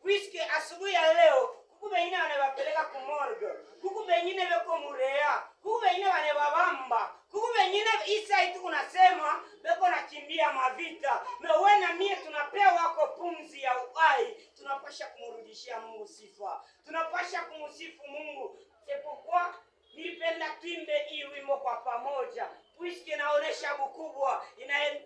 puisque asubuhi ya leo kuku bengine wanabapeleka kumorgue, kuku bengine beko murea, kuku bengine wanababamba, kuku bengine isa itu kunasema beko nakimbia mavita. Mewe na mie tunapewa wako pumzi ya uhai, tunapasha kumrudishia Mungu sifa, tunapasha kumsifu Mungu. C'est pourquoi nilipenda tuimbe hii wimbo kwa pamoja, puisque inaonesha ukubwa,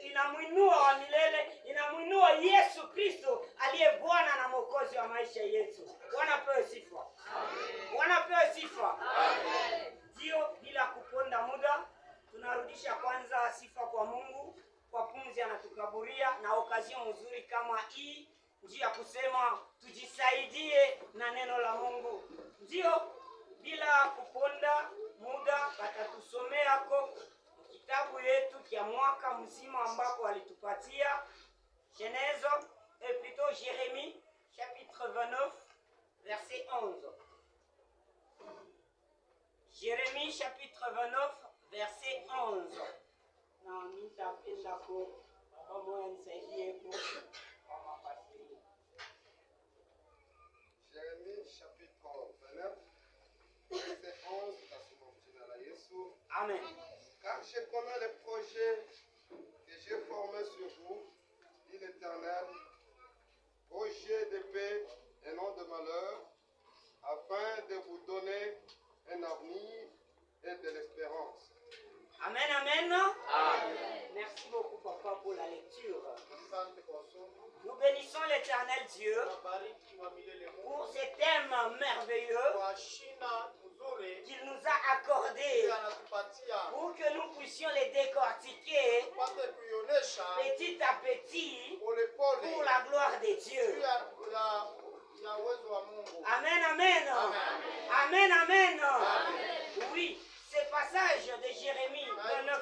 inamuinua wa milele, inamuinua Yesu Kristo aliye Bwana na Mwokozi wa maisha yetu. Wanapewa sifa. Amen. Wanapewa sifa. Amen. Ndio, bila kuponda muda, tunarudisha kwanza sifa kwa Mungu kwa pumzi anatukaburia na okazio nzuri kama hii, njia kusema tujisaidie na neno la Mungu. Ndio, bila kuponda muda batatusomea kwa kitabu yetu kia mwaka mzima ambako alitupatia Genèse et plutôt Jérémie chapitre 29 verset 11. Jérémie chapitre 29 verset 11. Na nitapenda kwa baba nisaidie kwa mafasiri. Jérémie chapitre 29 verset 11. Amen. Car je connais les projets que j'ai formés sur vous, dit l'Éternel, projets de paix et non de malheur, afin de vous donner un avenir et de l'espérance. Amen, amen. Amen. Merci beaucoup, papa, pour la lecture. Nous bénissons l'Éternel Dieu pour ces thèmes merveilleux qu'il nous a accordés pour que nous puissions les décortiquer petit à petit pour la gloire de Dieu. Amen, amen. Amen, amen. Oui, ce passage de Jérémie 29:11,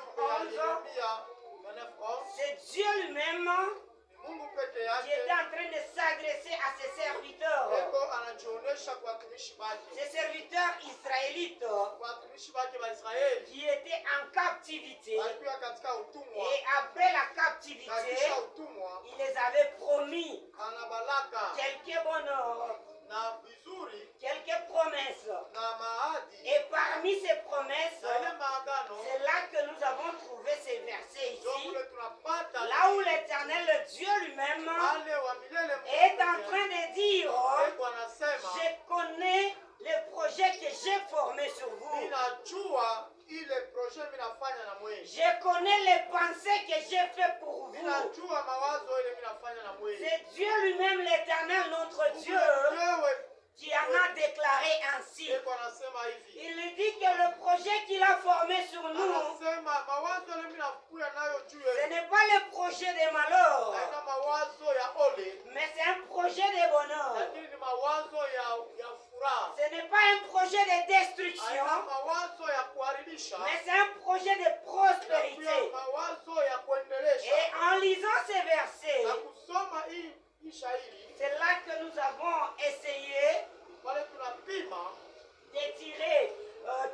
c'est Dieu lui-même qui était en train de s'adresser à ses serviteurs. Ces serviteurs israélites qui étaient en captivité. Et après la captivité, il les avait promis quelques bonheurs, quelques promesses. Et parmi ces promesses, c'est là que nous avons trouvé ces versets ici, là où l'Éternel Dieu lui-même est en train de dire, je connais les projets que j'ai formés sur vous. Je connais les pensées que j'ai faites pour vous. C'est Dieu lui-même, l'Éternel, notre Dieu, qui en a déclaré ainsi. Il lui dit que le projet qu'il a formé sur nous, ce n'est pas le projet de malheur, mais c'est un projet de bonheur. Ce n'est pas un projet de destruction, mais c'est un projet de prospérité. Et en lisant ces versets, c'est là que nous avons essayé de tirer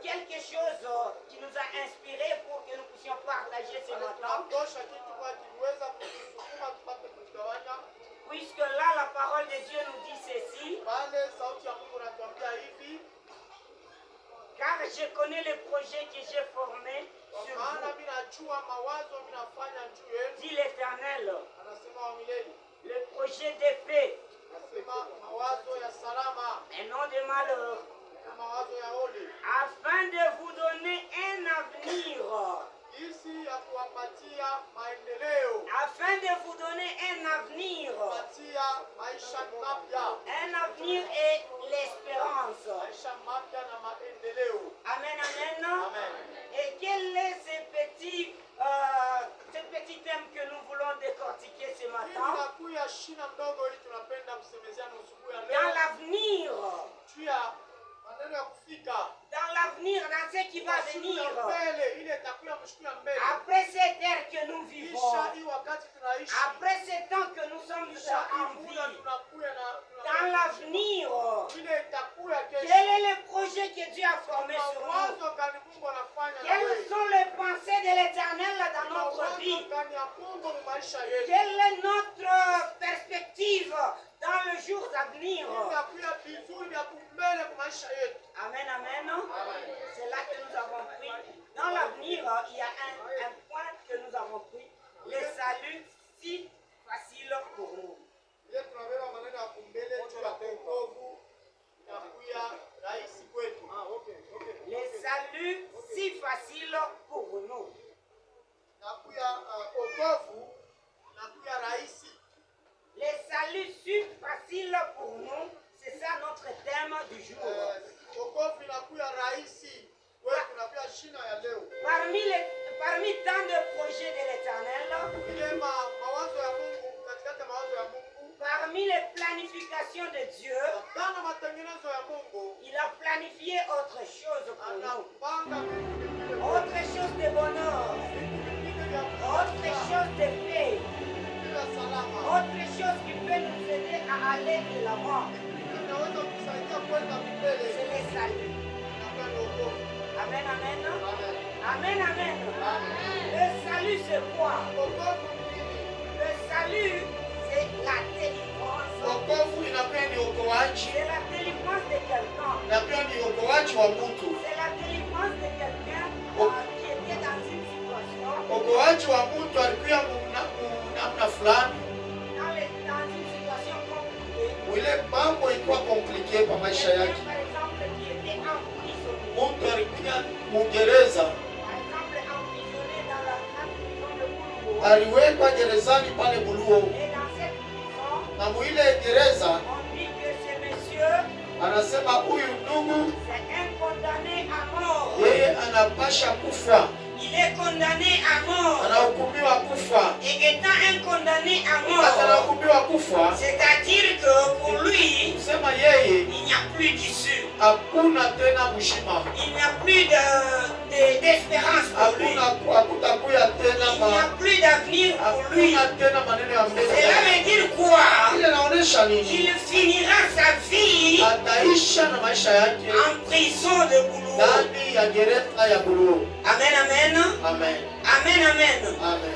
quelque chose qui nous a inspiré pour que nous puissions partager ce matin. Puisque là, la parole de Dieu nous dit ceci. Car je connais les projets que j'ai formés sur vous, dit l'Éternel. Le projet de paix et non de malheur, afin de vous donner un avenir. Afin de vous donner un avenir. Un avenir et l'espérance. Amen, amen. Et quel est ce petit thème que nous voulons décortiquer ce matin? Dans l'avenir. Dans l'avenir, dans ce qui va venir. Après cette ère que nous vivons, après ce temps que nous sommes en vie, dans l'avenir, quel est le projet que Dieu a formé sur nous? Quelles sont les pensées de l'Éternel dans notre vie? Quelle est notre perspective dans le jour à venir? Amen, amen. C'est là que nous avons pris. Dans l'avenir, il y a un point que nous avons pris. Le salut si facile pour nous. Le salut si facile pour nous. Le salut si facile pour nous, c'est ça notre thème du jour. Parmi tant de projets de l'Éternel, parmi les planifications de Dieu, il a planifié autre chose pour nous. Autre chose de bonheur, autre chose de paix, autre chose qui peut nous aider à aller de l'avant. C'est le salut. Amen, amen. Amen, amen. Le salut, c'est quoi? Le salut, c'est la délivrance. C'est la délivrance de quelqu'un. C'est la délivrance de quelqu'un qui était dans une situation. Dans une situation compliquée. Par exemple, qui était emprisonné. Par exemple, emprisonné dans la prison de Buluo. aliwekwa gerezani pale Buluo, Et dans cette prison, na muile gereza on dit que ce monsieur, anasema huyu ndugu c'est un condamné à mort. yeye anapasha kufa, Il est condamné à mort. anahukumiwa kufa. Et étant un condamné à Wakati mort, anahukumiwa kufa, c'est-à-dire que pour lui, kusema yeye il n'y a plus d'issue. hakuna tena mshima, Il n'y a plus d'espérance pour lui. hakutakuya tena Il n'y a plus d'avenir pour lui. hakuna tena maneno ya mbele. Cela veut dire quoi? Ile inaonyesha nini? Il finira sa vie Ataisha na maisha yake en prison de Buluo. ndani ya gereza ya Buluo. Amen, amen. Amen. Amen, amen. Amen.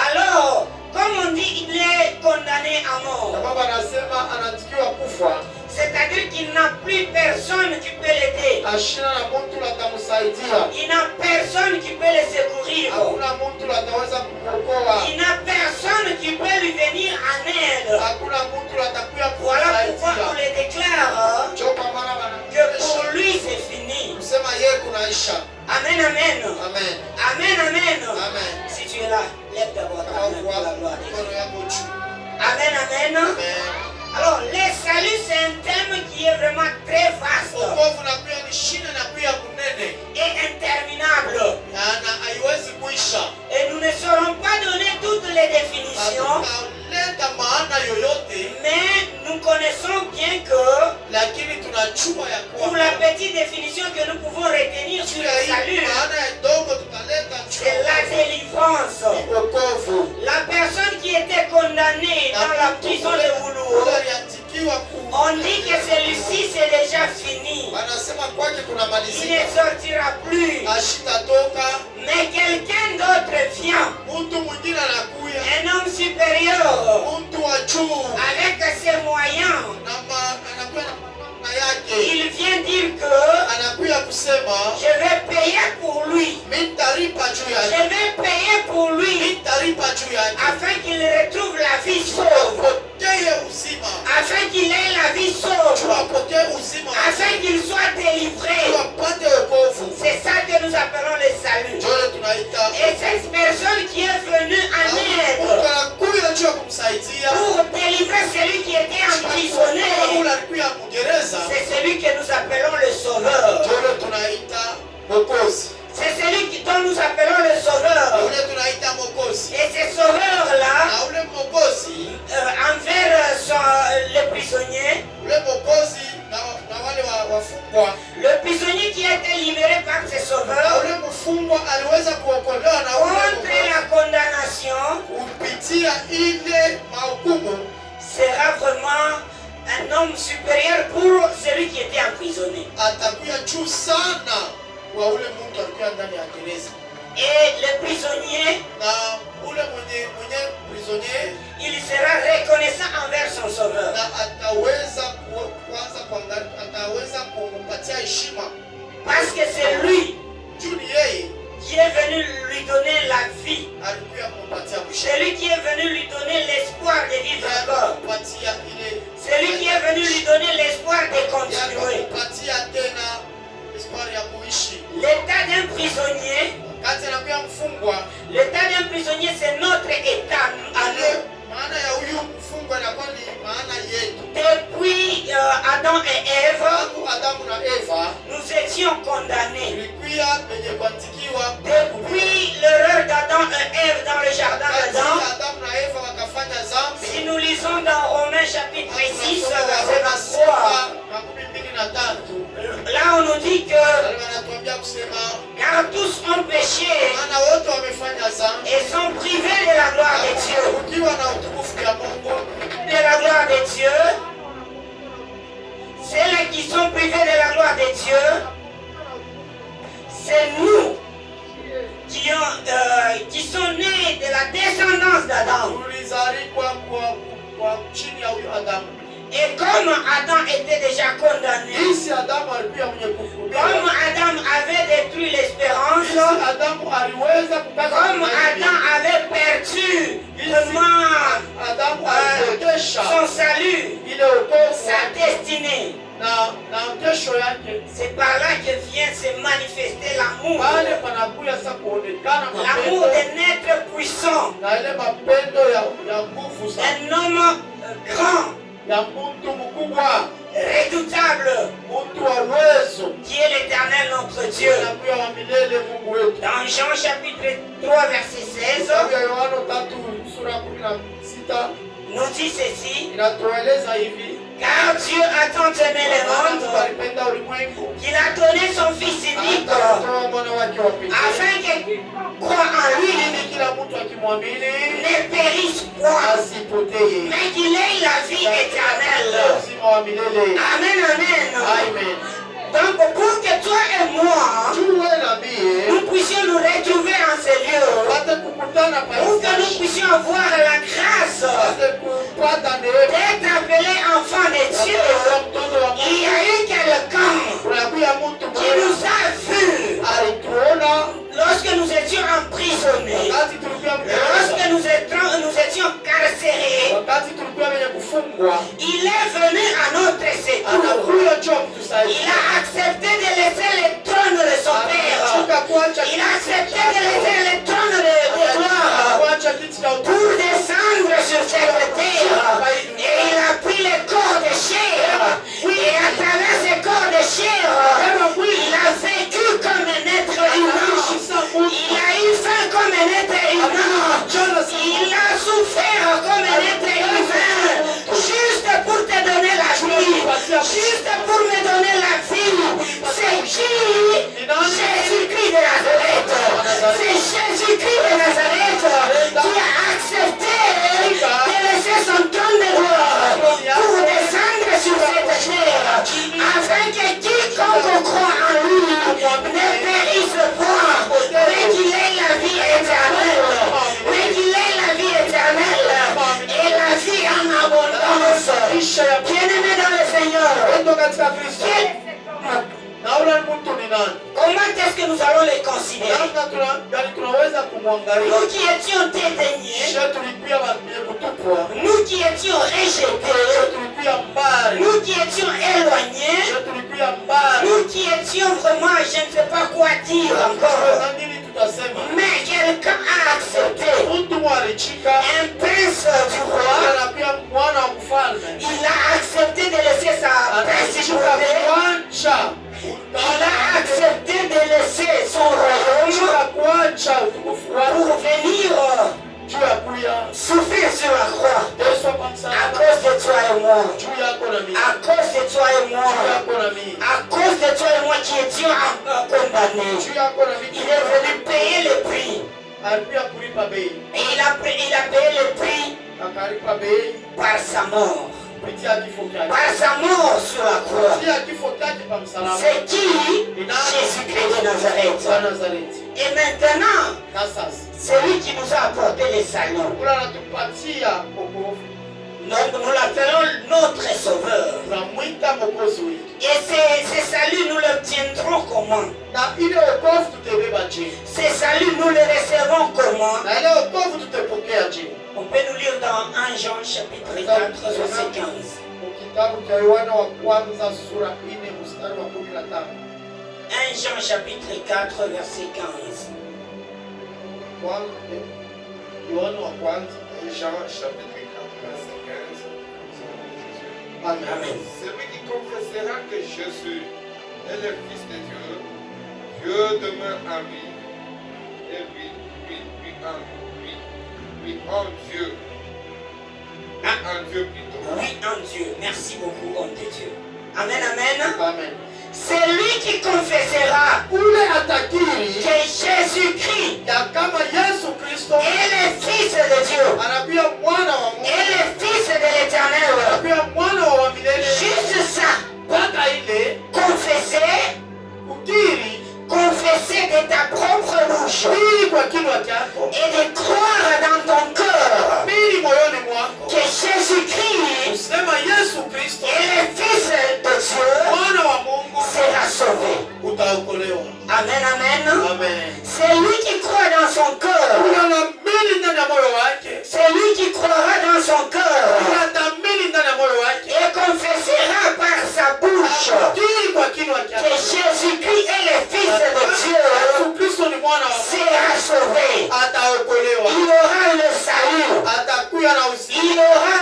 Alors, comme on dit, il est condamné à mort. Sababu anasema anatikiwa kufa, C'est-à-dire qu'il n'a plus personne qui peut l'aider. ashina na mtu atamsaidia, Il n'a personne qui peut le secourir. hakuna mtu ataweza kumwokoa, Il n'a personne qui peut lui venir en aide. hakuna mtu atakuya Voilà pourquoi on kumsaidia. le déclare Ndio kwa maana que pour wanaonyesha lui c'est fini. kusema yeye kunaisha. Amen, amen. Amen. Amen, amen. Amen. Si tu es là, lève d'abord ta Kama main pour la gloire de Dieu. mkono yako juu. Amen, amen. Amen. Alors, le salut, c'est un thème qui est vraiment très vaste Wokovu na pia ni shina na pia kunene et interminable. na haiwezi kuisha. Et nous ne saurons pas donner toutes les définitions, Hataleta maana yoyote, mais nous connaissons bien que, lakini tunajua ya pour kuwa la petite définition que nous pouvons retenir sur le salut, maana ya dogo tutaleta c'est la délivrance. wokovu. La personne qui était condamnée dans la prison de Buluo, on dit que celui-ci c'est déjà fini. Wanasema kwake kuna Il ne malizika, sortira plus. ashitatoka. Mais quelqu'un d'autre vient, Mtu mwingine anakuya, un homme supérieur, mtu wa juu avec ses moyens. anakuya na yake, Il vient dire que anakuya kusema je vais payer pour lui. mimi nitalipa juu Je yake, vais payer pour mimi lui nitalipa juu yake, afin qu'il retrouve la vie sauve. apokee uzima, Afin qu'il ait la vie sauve. apokee uzima, Afin qu'il soit délivré. apate wokovu. C'est ça que nous appelons le salut. Ndio tunaita Et cette personne qui est venue en aide anakuya juu ya kumsaidia, pour délivrer celui qui était emprisonné, ule alikuya mgereza, c'est celui que nous appelons le sauveur. ndio tunaita Mwokozi. C'est celui dont nous appelons le sauveur. Ule tunaita Mwokozi. Et ce sauveur-là, Na ule Mwokozi, envers le prisonnier, ule Mwokozi na wale wafungwa, le prisonnier qui a été libéré par ce na sauveur ule mfungwa aliweza kuokolewa na contre ule la condamnation, kupitia ile mahukumu, sera vraiment un homme supérieur pour celui qui était emprisonné. atakuya juu sana wa ule mtu alikuwa ndani ya gereza. Et le prisonnier, Na ule mwenye prisonnier il sera reconnaissant envers son sauveur. na ataweza kuanza kuangalia, ataweza kumpatia que c'est lui juu ni yeye qui est venu lui donner la vie. alikuya kumpatia mwisho, C'est lui qui est venu lui donner l'espoir de vivre encore. kumpatia ile, C'est lui qui est venu lui donner l'espoir de continuer. kumpatia tena espoir ya kuishi. L'état d'un prisonnier, Kati anakuya mfungwa, l'état d'un prisonnier, c'est notre état à nous. maana ya huyu mfungwa inakuwa ni maana yetu. Depuis Adam et Ève, Tangu Adamu na Eva nous étions condamnés. tulikuya penye kuandikiwa Depuis l'erreur d'Adam et Ève dans le jardin d'Adam, Adamu na Eva wakafanya dhambi. si nous lisons dans Romains chapitre 6, Tunasoma verset Waroma 23, 6:23. là on nous dit que Wale wanatuambia kusema car tous ont péché maana wote wamefanya dhambi et sont privés de la gloire de Dieu. ukiwa na utukufu ya Mungu. De la gloire de Dieu, celles qui sont privés de la gloire de Dieu, c'est nous qui sont nés de la descendance d'Adam. Tulizalikwa kwa chini ya huyo Adamu. Et comme Adam était déjà condamné, Jinsi Adamu alikuwa mwenye kufurubiwa, comme Adam avait détruit l'espérance, jinsi Adamu aliweza kupata comme tumaini, Adam avait perdu vraiment Adamu alipotesha son salut, ile wokovu sa destinée, na kesho yake, c'est par là que vient se manifester l'amour. pale panakuya sasa kuonekana L'amour mapendo d'un être puissant, na ile mapendo ya nguvu sana un homme grand, ya mtu mkubwa, redoutable, mtu wa uwezo, qui est l'Éternel notre Dieu. anakuwa wa milele Mungu wetu. Dans Jean chapitre 3 verset 16, Kitabu ya Yohana 3 sura 16 nous dit ceci: inatueleza hivi: car Dieu a tant aimé le monde alipenda ulimwengu qu'il a donné son Fils unique, akatoa mwana wake wa pekee, afin que croit en lui ili kila mtu akimwamini ne périsse point, asipotee, mais qu'il ait la vie éternelle. uzima wa milele. Amen, amen. Amen. Donc pour que toi et moi, Tuwe na mie nous puissions nous retrouver en ces lieux, pate kukutana pour que nous pale, puissions avoir la grâce pate kupata neema d'être appelés enfants de Dieu, ya mtoto wa il y a eu quelqu'un kunakuya mtu qui nous a vus alituona lorsque nous étions emprisonnés, wakati tulikuwa lorsque nous étions carcérés. wakati tulikuwa wenye kufungwa, Il est venu à notre secours. anakuja juu Il kutusaidia, a accepté de laisser le trône de son Père. anataka kuacha Il a accepté de laisser le trône de gloire kuacha kiti cha pour utukufu descendre sur cette terre. Et il a pris le corps de chair. Et à travers ce corps de chair, il a vécu comme un être humain. Il a eu faim comme un être humain. Il a souffert comme un être humain. Juste pour te donner la vie. Juste pour me donner la vie. C'est qui? Jésus-Christ de Nazareth. C'est Jésus-Christ de Nazareth qui a accepté de laisser son trône de gloire pour descendre sur cette terre, afin que quiconque croit en lui ne périsse point, mais qu'il ait la vie éternelle. Mais qu'il ait la vie éternelle et la vie en abondance. Bien-aimé dans le Seigneur, endo katika Kristo. quel est cet homme? Na ule mtu ni nani? Comment est-ce que nous allons les considérer? Namna gani tunaweza kumwangalia? Nous qui étions dédaignés, Kisha tulikuwa wenye kutupwa, nous qui étions rejetés, kisha tulikuwa mbali, nous qui étions éloignés, kisha tulikuwa mbali. nous qui étions vraiment, je ne sais pas quoi dire encore, Na nini tutasema? mais quelqu'un a accepté, Mtu mwalichika un prince du roi, anakuwa mwana wa mfalme, il a accepté de laisser sa anachika principauté, kuacha il a accepté de laisser son royaume kuacha utukufu wake pour venir juu ya kuya souffrir sur la croix Yesu kwa à msalaba, cause de toi et moi, juu yako na mimi, à cause de toi et moi, juu yako na mimi, à cause de toi et moi qui étions condamnés. juu yako na mimi. Il est venu payer le prix. Alikuwa kulipa bei, Et il a payé le prix akalipa bei par sa mort. kupitia kifo chake, Par sa mort sur la croix. kupitia kifo chake kwa msalaba. C'est qui? Jésus-Christ de Wa Nazareth. Nazareti. Et maintenant, Na sasa c'est lui qui nous a apporté le salut. kula anatupatia wokovu, Donc nous l'appelons notre sauveur. tunamwita mwokozi wetu. Et ces saluts, nous l'obtiendrons comment? Na ile wokovu tutaibeba je? Ces saluts, nous les recevons comment? Na ile wokovu tutapokea je? On peut nous lire dans 1 Jean chapitre 4 verset 15. Kitabu cha Yohana wa kwanza sura 4 mstari wa 15. 1 Jean chapitre 4 verset 15. Yohana wa kwanza. Jean chapitre 4 verset 15. Amen. Amen. Celui qui confessera que Jésus est le Fils de Dieu, Dieu demeure en lui, et lui en Dieu. En Dieu plutôt. Oui, en Dieu. Merci beaucoup, homme de Dieu. Amen, amen. Amen. C'est lui qui confessera Ule atakiri que Jésus-Christ ya kama Yesu Kristo est le Fils de Dieu anakuwa mwana wa Mungu, et le Fils de l'Éternel. anakuwa mwana wa milele. Juste ça. Mpaka ile Confesser, confesser de ta propre bouche pili kwa kinywa chako et de croire dans ton cœur pili moyoni mwako que Jésus-Christ usema Yesu Kristo est le Fils de Dieu mwana wa Mungu, sera sauvé. utaokolewa. Amen, amen. Amen. C'est lui qui croit dans son cœur. Unaamini ndani ya moyo wake, C'est lui qui croira dans son cœur unaamini ndani ya moyo wake et confessera par sa bouche pili kwa kinywa que chako Jésus-Christ est le Fils de Dieu Yesu Kristo ni mwana wa Mungu, sera sauvé. ataokolewa, Il aura le salut. atakuwa na uzima, Il aura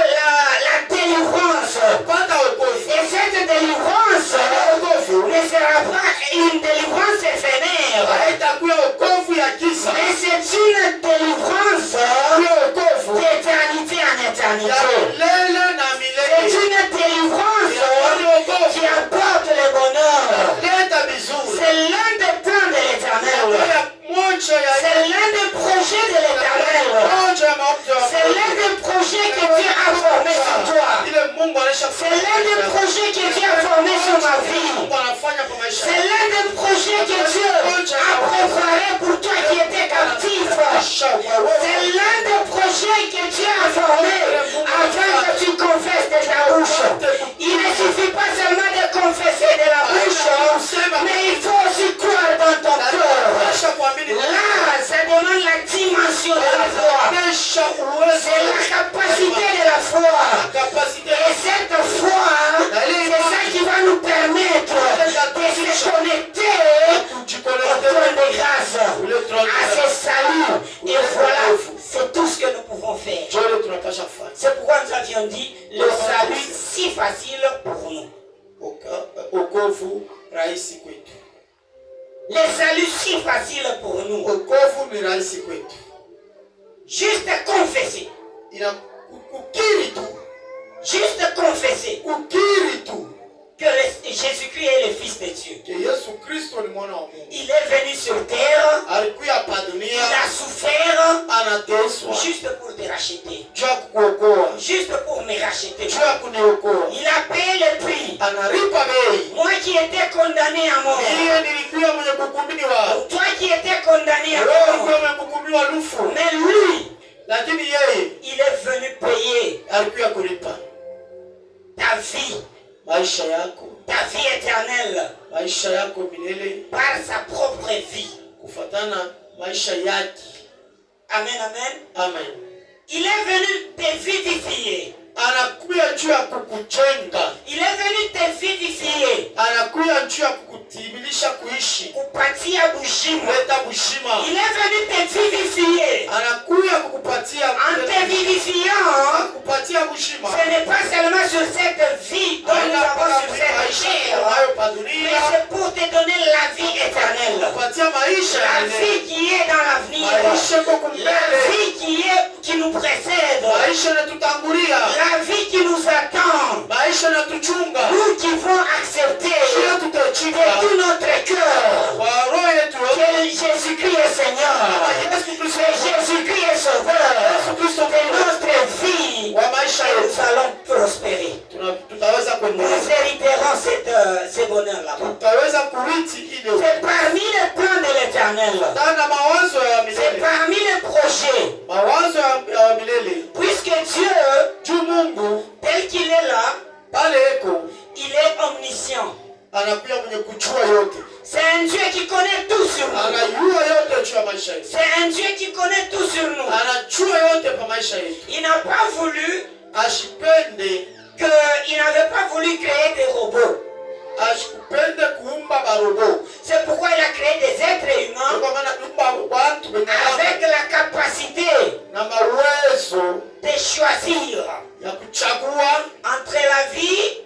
la délivrance. pata wokovu. Et cette délivrance ne sera pas une délivrance éphémère, Haitakuwa wokovu ya kisa, mais c'est une délivrance wokovu d'éternité en ya éternité. milele na C'est milele. une délivrance Ni wokovu qui apporte le bonheur. leta vizuri. C'est l'un des plans de l'Éternel. Ya moja ya C'est l'un des projets de l'Éternel. moja ya maombi ya C'est l'un des projets que Dieu a formé sur toi. ile Mungu anaisha C'est l'un des projets que Dieu a formé sur ma vie. Mungu anafanya kwa maisha C'est l'un des projets que Dieu a préparé pour toi qui étais captif. C'est l'un des projets que Dieu a formé afin que tu confesses de ta bouche. Il ne suffit pas seulement de confesser de la bouche, mais il faut aussi croire dans ton cœur. Là, ça demande la dimension de la foi. C'est la capacité de la foi. Et cette foi, c'est ça qui va nous permettre de se connecter au trône de grâce, à ce salut. Et voilà, c'est tout ce que nous pouvons faire. C'est pourquoi nous avions dit le salut si facile pour nous. Wokovu rahisi kwetu. Le salut si facile pour nous. Wokovu ni rahisi kwetu. Juste confesser. Ina kukiri tu. Juste confesser Kukiri tu. que Jésus-Christ est le Fils de Dieu. Que Yesu Kristo ni mwana wa Mungu. Il est venu sur terre. Alikuja hapa Il dunia, a souffert anateswa juste pour te racheter. juu ya kukuokoa, Juste pour me racheter. juu ya kuniokoa. Il a payé le prix. Analipa bei. Moi qui étais condamné à mort. Yeye nilikuwa mwenye kuhukumiwa. Toi qui étais condamné à Wewe mort. ulikuwa mwenye kuhukumiwa lufu. Mais lui, Lakini yeye il est venu payer alikuja kulipa ta vie. maisha yako, Ta vie éternelle. maisha yako milele, Par sa propre vie. kufatana maisha yake. Amen, amen. Amen. Il est venu te vivifier. Anakuja juu ya kukujenga, Il est venu te vivifier. anakuja juu ya kukutimilisha kuishi, Kupatia bushima. kuleta bushima. Il est venu te vivifier. Anakuja kukupatia En te vivifiant, kukupatia bushima. ce n'est pas seulement sur cette vie dont nous avons sur cette terre, mais c'est pour te donner la vie éternelle. Kupatia maisha La ya vie qui est dans l'avenir. maisha yako La mbele, vie qui nous précède. maisha yanatutangulia, La vie qui nous attend. maisha yanatuchunga. Nous qui vont accepter Kila de tutachika tout notre cœur kwa roho yetu que Jésus-Christ est Seigneur, Yesu Kristo que Jésus-Christ est Sauveur de notre vie, wa maisha et yetu, nous allons prospérer. tutaweza Nous kuendelea, hériterons ce bonheur-là. tutaweza kurithi ile C'est parmi les plans de l'Éternel. tana mawazo ya C'est milele, parmi les projets. mawazo ya milele. Puisque Dieu, Juu Mungu tel qu'il est là, pale eko omniscient. anakuya mwenye kujua yote. C'est un Dieu qui connaît tout sur nous. Anajua yote juu ya maisha yetu. C'est un Dieu qui connaît tout sur nous. Anajua yote kwa maisha yetu. Il n'a pas voulu Ashipende il n'avait pas voulu créer des robots. ashipende kuumba barobo. C'est pourquoi il a créé des êtres humains Kwa maana kuumba watu avec la capacité na mawezo de choisir ya kuchagua entre la vie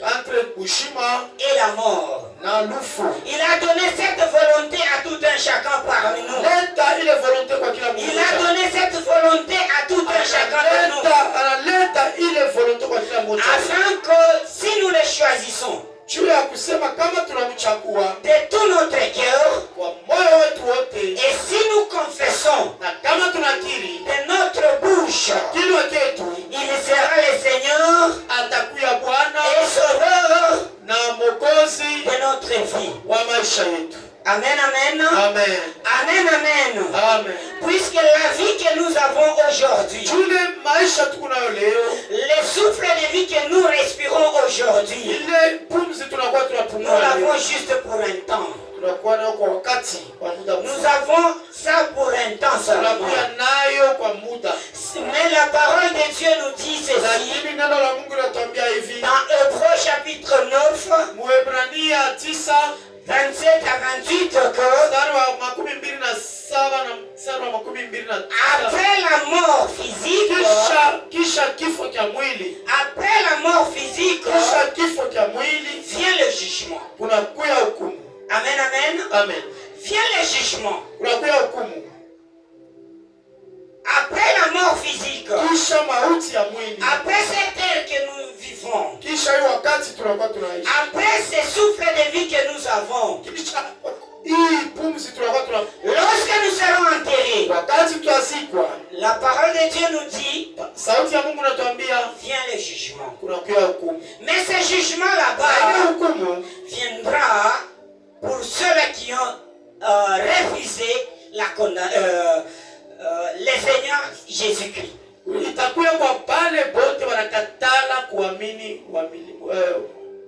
entre kushima et la mort. na lufu. Il a donné cette volonté à tout un chacun parmi nous. Leta ile volonté kwa kila mmoja. Il a donné cette volonté à tout un chacun de nous. Analeta ile volonté kwa kila mmoja. Afin que si nous les choisissons juu ya kusema kama tunamchagua de tout notre cœur kwa moyo wetu wote, et si nous confessons na kama tunakiri de notre bouche, kinywa chetu, il sera le Seigneur atakuya Bwana et Sauveur na Mwokozi de notre vie. wa maisha yetu. Amen, amen. Amen. Amen, amen. Amen. Puisque la vie que nous avons aujourd'hui, Tule maisha tuko nayo leo, le souffle de vie que nous respirons aujourd'hui, ile pumzi tunakuwa nous tunapumua l'avons leo, juste pour un temps. tunakuwa nayo kwa wakati, kwa muda Nous mfupi. avons ça pour un temps seulement. Tunakuwa nayo kwa muda. Mais la parole de Dieu nous dit ceci Lakini neno la Mungu linatuambia hivi, dans Hébreux chapitre 9, Muebrania 9 27 à 28 que mstari wa 27 na mstari wa 29, après la mort physique, kisha kifo cha mwili, après la mort physique, kisha kifo cha mwili vient le jugement. kunakuya hukumu. Amen, amen. Amen. Vient le jugement. Kunakuya hukumu. Après la mort physique, Kisha mauti ya mwili, après cette ère que nous vivons, kisha hiyo wakati tunakuwa tunaishi, après ce souffle de vie que nous avons, kisha hii pumzi tunakuwa tuna, lorsque nous serons enterrés, wakati tutazikwa, la parole de Dieu nous dit, sauti ya Mungu inatuambia vient le jugement. kunakuya hukumu. Mais ce jugement Na ile là-bas hukumu viendra pour ceux qui ont refusé le Seigneur Jésus-Christ. itakuya kwa pale bote wanakatala kuamini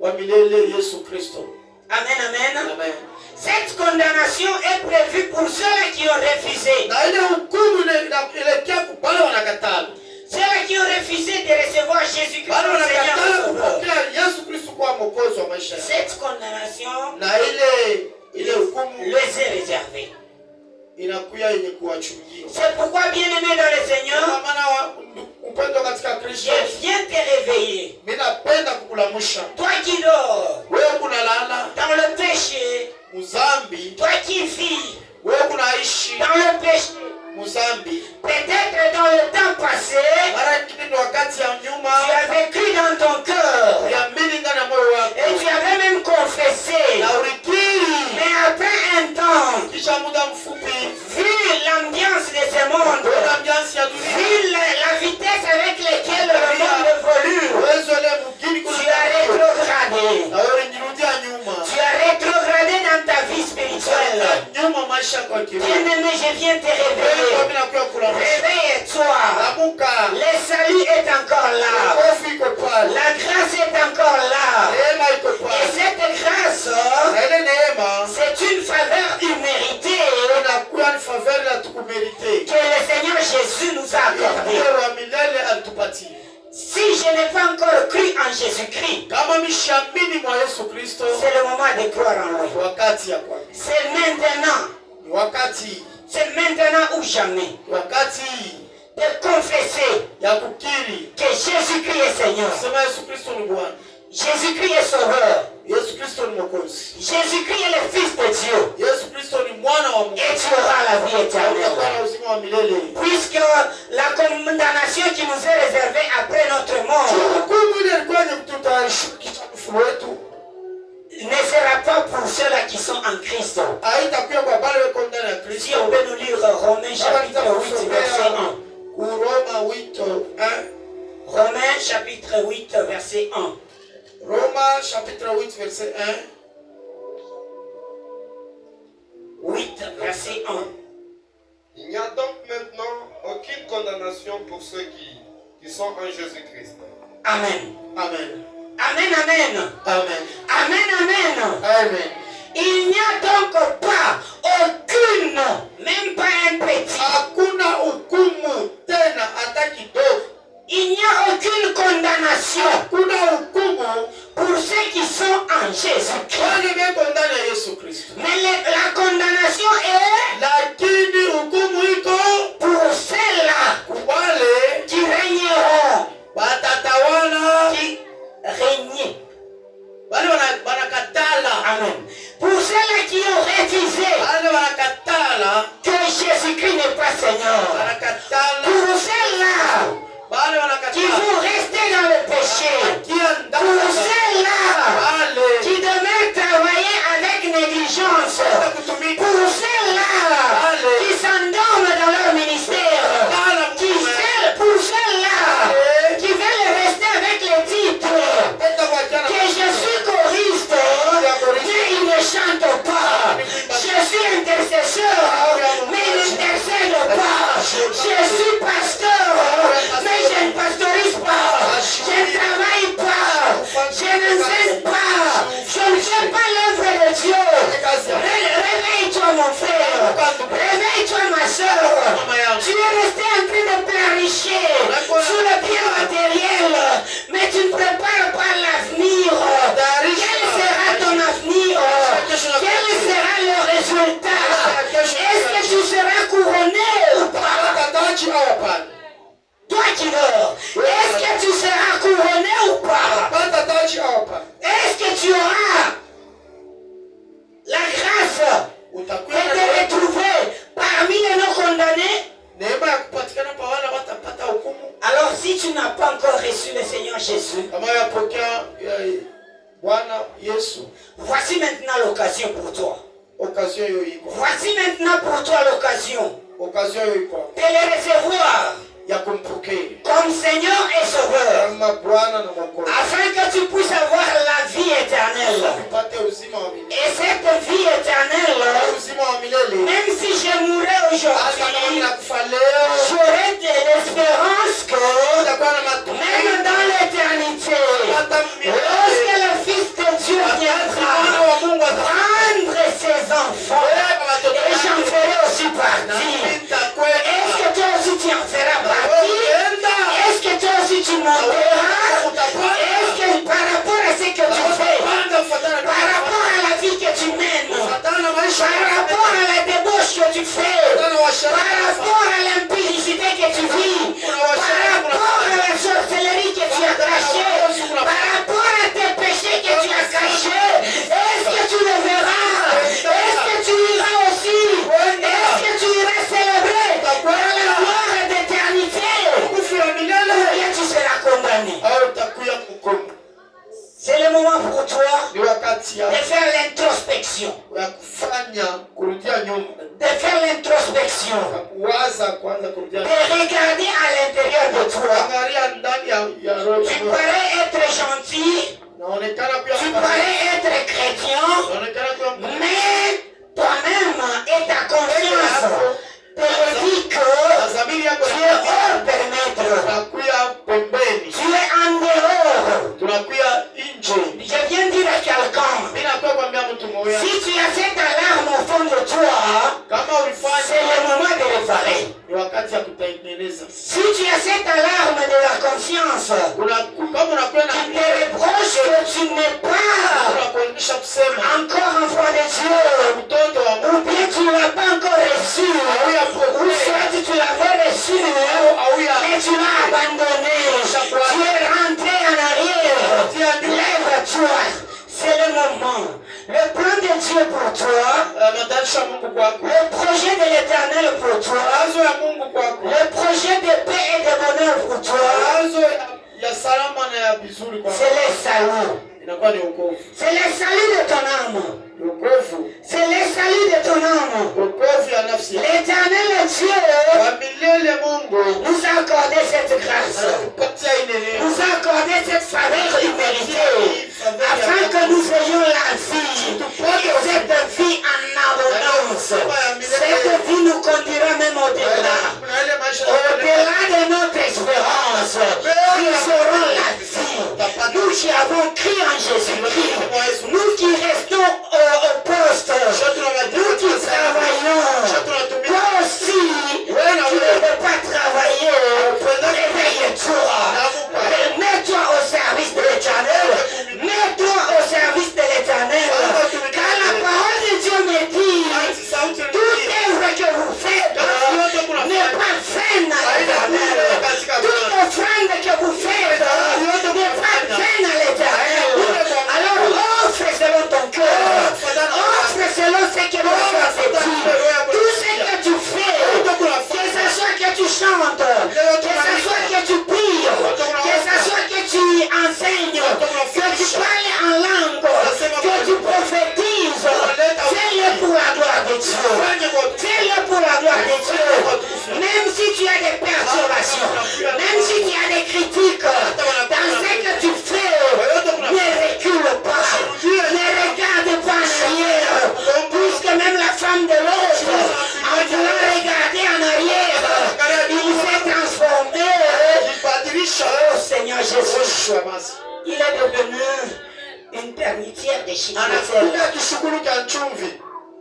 wa milele Yesu Kristo. Amen, amen. Amen. Cette condamnation est prévue pour ceux qui ont refusé. Na ile hukumu inaelekea kwa pale wanakatala. Ceux qui ont refusé de recevoir Jésus-Christ Wale comme Seigneur wanakatala et Sauveur. kupokea Yesu Kristo kwa mwokozi wa maisha yao. Cette condamnation Na ile hukumu les est réservée. inakuya yenye kuwachungia. C'est pourquoi, bien-aimé dans le Kwa Seigneur, maana upendo katika Kristo, je viens te réveiller. mimi napenda kukulamusha. Toi qui dors Wewe kunalala dans le péché, muzambi, toi qui vis wewe kunaishi dans le péché, muzambi. peut-être dans le temps passé, Mara nyingine ni wakati ya nyuma tu as vécu dans ton cœur uliamini ndani ya moyo wako et tu avais même confessé. na ulikiri, Mais après un temps, kisha muda mfupi vu l'ambiance de ce monde, kuna ambiance ya dunia, vu la vitesse avec laquelle le monde évolue, uwezo ile mgini tu as rétrogradé. na wewe ulijirudia nyuma, Tu as rétrogradé dans ta vie spirituelle. nyuma maisha kwa kiroho. Bien-aimé, je viens te Wewe réveiller. mimi nakuja kulamusha. Réveille-toi. Amuka. Le salut est encore là. Kofi iko pale. La grâce est encore là. Neema iko Et pale. cette grâce, Na ile neema c'est une faveur imméritée inakuwa ni faveur ya tukumerite. que le Seigneur Jésus nous a accordée. Ile wa milele alitupatia. Si je n'ai pas encore cru en Jésus-Christ, Kama mishamini mwa Yesu Kristo, c'est le moment de croire en lui. wakati ya kuamini. C'est maintenant. Ni wakati, C'est maintenant ou jamais wakati de confesser ya kukiri que Jésus-Christ est Seigneur. sema Yesu Kristo ni Bwana. Jésus-Christ est Sauveur. Yesu Kristo ni Mwokozi. Jésus-Christ est le Fils de Dieu. Yesu Kristo ni mwana wa Mungu. Et tu auras la vie Utakuwa éternelle. na uzima wa milele. Puisque la condamnation qui nous est réservée après notre mort Hukumu ile ilikuwa ni kututayarisha kichafu wetu. ne sera pas pour ceux-là qui sont en Christ. Haitakuwa kwa wale wako ndani ya Si Kristo. on peut nous lire Romains chapitre 8 verset 1. Roma 8:1. Romains chapitre 8 verset 1. Roma chapitre 8 verset 1. 8 verset 1. Il n'y a donc maintenant aucune condamnation pour ceux qui sont en Jésus-Christ. Amen. Amen. Amen, amen. Amen. Amen, amen. Amen. Il n'y a donc pas aucune, même pas un petit. Hakuna hukumu tena hata kidogo. Il n'y a aucune condamnation Hakuna hukumu pour ceux qui sont en Jésus-Christ. wale weko ndani ya Yesu Kristo. Mais la condamnation est Lakini hukumu iko pour ceux-là wale qui régneront. watatawala, Qui régner. wale wanakatala, Amen. Pour ceux-là qui ont refusé wale wanakatala, que Jésus-Christ n'est pas Seigneur. wanakatala, Pour ceux-là wale qui wanakatala vont rester dans le péché. kia ndani Pour ceux-là wale qui demeurent travailler avec négligence. kutumika Pour ceux-là qui s'endorment dans leur ministère. Pour ceux-là qui veulent rester avec les titres. Que je suis choriste, mais il ne chante pas. Je suis intercesseur, mais il n'intercède pas. Je suis pasteur, mais je ne pastorise pas. Je ne travaille pas. Je n'enseigne pas. Je ne fais pas l'œuvre de Dieu. Réveille-toi mon frère. Réveille-toi ma soeur. Tu es resté en train de planifier sous le bien matériel, mais tu ne prépares pas l'avenir. Quel sera ton avenir? Quel sera le résultat? Est-ce que tu seras couronné ou pas? Toi qui veux, est-ce que tu seras couronné ou pas? Est-ce que tu auras la grâce de te retrouver parmi les non condamnés? Alors si tu n'as pas encore reçu le Seigneur Jésus, voici maintenant l'occasion pour toi. Voici maintenant pour toi l'occasion de le recevoir comme Seigneur et Sauveur, afin que tu puisses avoir la vie éternelle. Et cette vie éternelle, même si je mourrais aujourd'hui, j'aurai de l'espérance que même dans l'éternité, lorsque le Fils de Dieu viendra prendre ses enfants, et j'en ferai aussi partie. Est-ce que toi aussi tu en feras partie? Est-ce que toi aussi tu monteras? Est-ce que par rapport à ce que tu fais, par rapport à la vie que tu mènes, par rapport à la débauche que tu fais, par rapport à l'impudicité que tu vis, par rapport à la sorcellerie que tu as cachée, par rapport à tes péchés que tu as cachés, est-ce que tu le verras? Est-ce que tu iras aussi? Est-ce que tu iras célébrer dans la gloire d'éternité? Ou bien tu seras condamné? C'est le moment pour toi de faire l'introspection. De faire l'introspection. De regarder à l'intérieur de toi. Tu parais être gentil. Tu parais être chrétien. Mais toi-même et ta conscience te dit que tu es hors périmètre. Tu es en dehors. Je viens dire à quelqu'un, si tu as cette alarme au fond de toi, c'est le moment de réparer. Si tu as cette alarme de la conscience, tu te reproches que tu n'es pas encore enfant de Dieu, ou bien tu ne l'as pas encore reçu, ou soit tu l'avais reçu, mais tu l'as abandonné, tu es rentré en arrière. Lève-toi, c'est le moment. Le plan de Dieu pour toi, le projet de l'Éternel pour toi, le projet de paix et de bonheur pour toi, c'est le salut. C'est le salut de ton âme. C'est le salut de ton âme. L'Éternel Dieu nous a accordé cette grâce, nous a accordé cette faveur imméritée, afin que nous ayons la vie, et cette vie en abondance. Cette vie nous conduira même au-delà de notre espérance. Nous aurons la vie. Nous qui avons crié en Jésus-Christ, nous pernicière de chicken. anakuja kishukuru cha chumvi.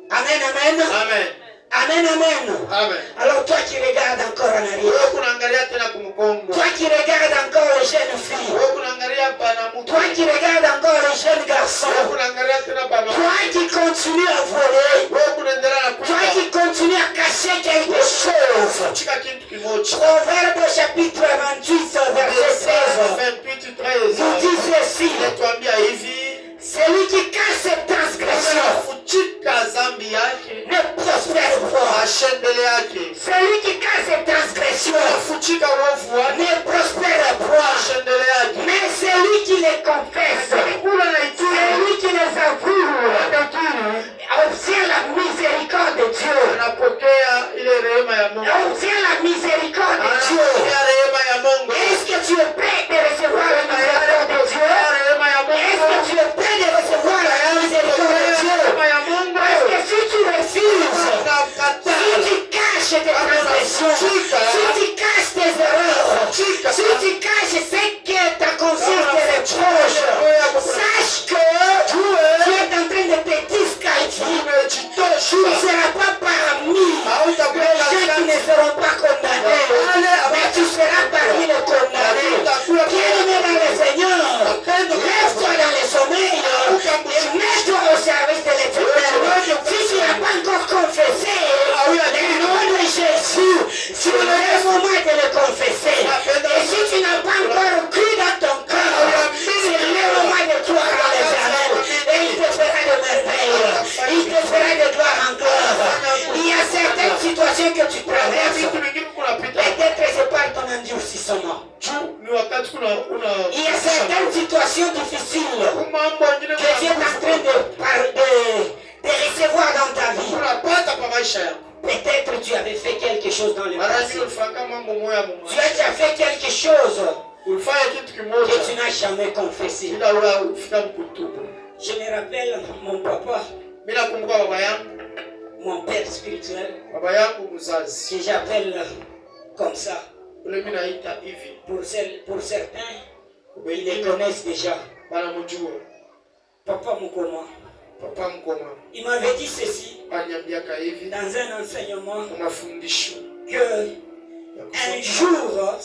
Amen, amen. Amen. Amen, amen. Amen. Alors toi qui regardes encore en arrière. Wewe kunaangalia tena kumkongo. Toi qui regardes encore les jeunes filles. Wewe kunaangalia bana mtu. Toi qui regardes encore les jeunes garçons. Wewe kunaangalia tena bana. Toi qui continues à voler. Wewe kunaendelea na kuiba. Toi qui continues à cacher quelque chose. Chika kitu kimoja. Proverbe chapitre 28 verset 16. 28 13. Nous dit ceci. Tuambia hivi. Celui qui cache ses transgressions Fuchika zambi yake ne prospère pas. ashendele yake. Celui qui cache ses transgressions Fuchika uovu wake ne prospère pas. ashendele yake. Mais celui qui les confesse, celui qui les avoue, obtient la miséricorde de Dieu. Anapokea ile rehema ya Mungu. Obtient la miséricorde de Dieu. Anapokea rehema ya Mungu. Est-ce que tu es prêt de recevoir la miséricorde de Dieu? Rehema ya Mungu. Est-ce que tu es prêt de recevoir la miséricorde de Dieu? Rehema ya Mungu. Parce que si tu refuses, Unakataa. si tu caches tes transgressions, si tu caches tes erreurs, si tu caches ce que ta conscience te reproche, sache que tu es en train de te disqualifier. Tu ne seras pas parmi les gens qui ne seront pas condamnés, mais tu seras parmi les condamnés. Bien-aimé dans le Seigneur, lève-toi dans le sommeil et mets-toi au service de l'Éternel. Si tu n'as pas encore confessé le nom de Jésus, c'est le moment de le confesser. Et si tu n'as pas encore cru dans ton cœur, c'est le moment de croire à l'Éternel. Et il te fera de merveilles. Il te fera de gloire en gloire. Il y a certaines situations que tu traverses. Peut-être c'est par ton endurcissement. Il y a certaines situations difficiles que Dieu est en train de recevoir dans ta vie. Peut-être tu avais fait quelque chose dans le passé. Tu as déjà fait quelque chose que tu n'as jamais confessé. Je me rappelle mon papa, mon père spirituel, que j'appelle comme ça. Pour certains, ils les connaissent déjà. Papa Mukoma. Il m'avait dit ceci dans un enseignement que un jour,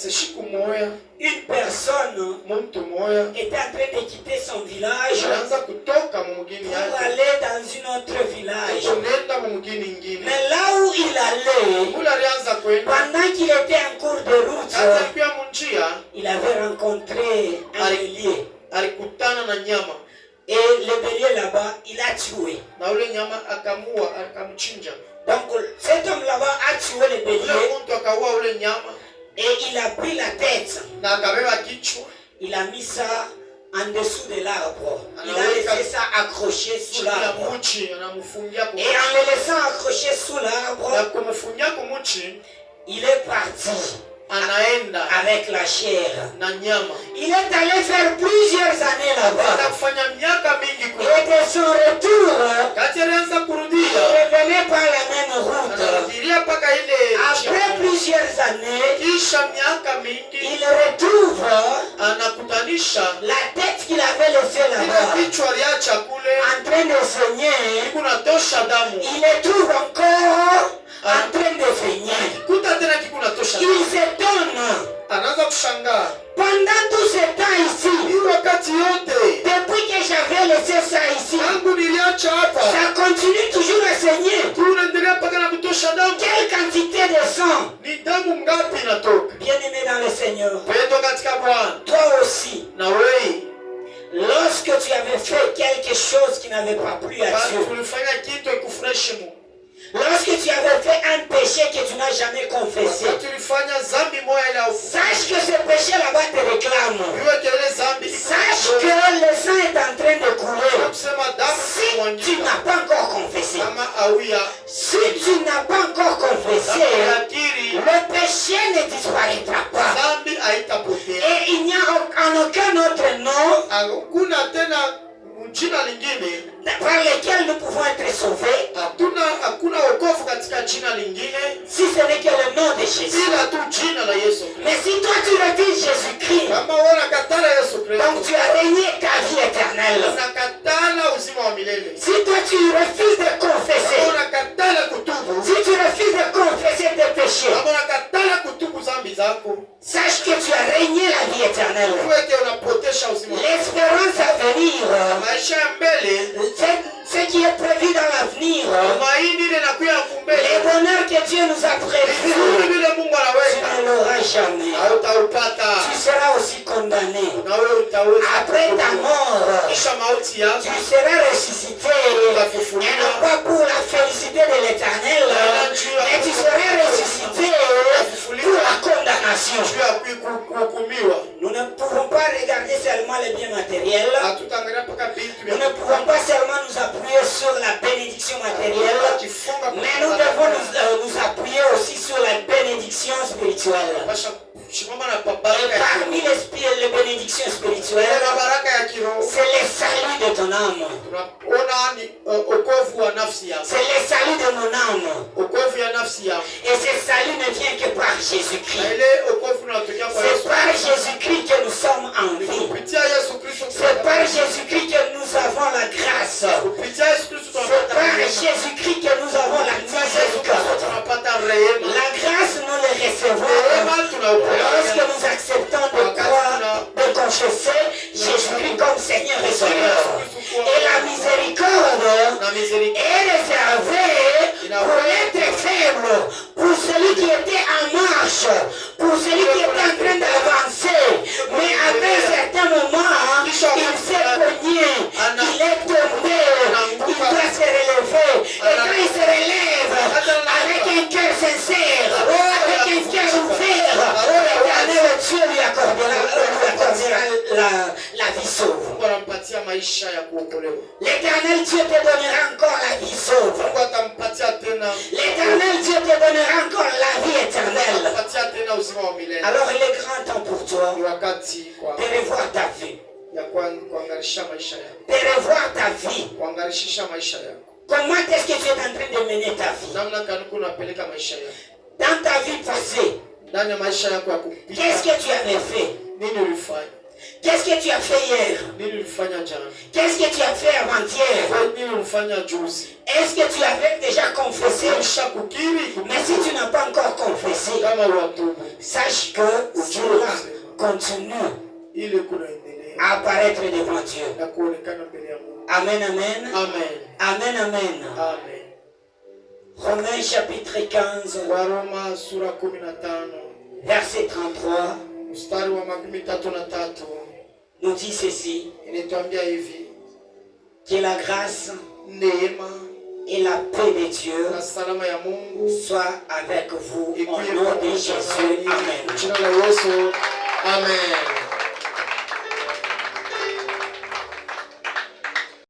une personne était en train de quitter son village pour aller dans un autre village. Mais là où il allait, pendant qu'il était en cours de route, il avait rencontré un bélier. Et le bélier là-bas, il a tué. Donc cet homme là-bas a tué le bélier. Et il a pris la tête. Il a mis ça en dessous de l'arbre. Il a laissé ça accroché sous l'arbre. Et en le laissant accroché sous l'arbre, il est parti avec la chair. Il est allé faire plusieurs années là-bas. Et de son retour, il revenait par la même route. Après plusieurs années, il retrouve la tête qu'il avait laissée là-bas en train de saigner. Il le trouve encore en train de saigner. Il s'étonne. Pendant tout ce temps ici, depuis que j'avais laissé ça ici, ça continue toujours à saigner. Quelle quantité de sang? Bien-aimé dans le Seigneur, toi aussi, lorsque tu avais fait quelque chose qui n'avait pas plu à Dieu, lorsque tu avais fait un péché que tu n'as jamais confessé, sache que ce péché là-bas te réclame. Sache que le sang est en train de couler. Si tu n'as pas encore confessé, si tu n'as pas encore confessé, le péché ne disparaîtra pas. Et il n'y a en aucun autre nom par lequel nous pouvons être sauvés, si ce n'est que le nom de Jésus. Mais si toi tu refuses Jésus-Christ, donc tu as régné ta vie éternelle. uzima wa milele. Si toi tu refuses de confesser, Kama unakatala kutubu, si tu refuses de confesser tes péchés, kama unakatala kutubu dhambi zako, sache que tu as régné la vie éternelle. uweke unapotesha uzima. L'espérance à venir, Maisha ya mbele, ce qui est prévu dans l'avenir, tumaini ile inakuja kumbele. les bonheurs que Dieu nous a prévus, Vizuri vile Mungu tu anaweka, ne l'auras jamais. hautaupata. Tu seras aussi condamné. Na wewe utaweza. Après ta mort, Kisha mauti yako tu seras ressuscité, et non pas pour la félicité de l'Éternel, mais tu seras ressuscité pour la condamnation. juu ya kuhukumiwa. Nous ne pouvons pas regarder seulement les biens matériels. Hatutaangalia mpaka vitu Nous ne pouvons pas seulement nous appuyer sur la bénédiction matérielle, mais nous devons nous appuyer aussi sur la bénédiction spirituelle. Et parmi les bénédictions spirituelles, c'est le salut de ton âme. C'est le salut de mon âme. Et ce salut ne vient que par Jésus-Christ. C'est par Jésus-Christ que nous sommes en vie. C'est par Jésus-Christ que nous avons la grâce. C'est par Jésus-Christ que nous avons la miséricorde. La grâce, nous la recevons lorsque nous acceptons de croire, de confesser Jésus-Christ comme Seigneur et Sauveur. Et la miséricorde est réservée pour l'être faible, pour celui qui était en marche, pour celui qui était en train d'avancer. Mais à un certain moment, il s'est cogné, il est tombé, il doit se relever. Et quand il se relève, avec un cœur sincère, avec un cœur ouvert, l'Éternel Dieu lui accordera la vie sauve. L'éternel Dieu te donnera encore la vie sauve. L'éternel Dieu te donnera encore la vie éternelle. Alors il est grand temps pour toi de revoir ta vie. De revoir ta vie. Comment est-ce que tu es en train de mener ta vie? Dans ta vie passée, qu'est-ce que tu avais fait? Qu'est-ce que tu as fait hier? Qu'est-ce que tu as fait avant-hier? Est-ce que tu avais déjà confessé? Mais si tu n'as pas encore confessé, sache que cela continue à apparaître devant Dieu. Amen, amen. Amen. Amen, amen. Amen. Romains chapitre 15, verset 33. Mstari wa 33 nous dit ceci, inatuambia hivi, que la grâce neema et la paix de Dieu na salama ya Mungu soit avec vous au nom de Jésus. Amen. Jina la Yesu. Amen.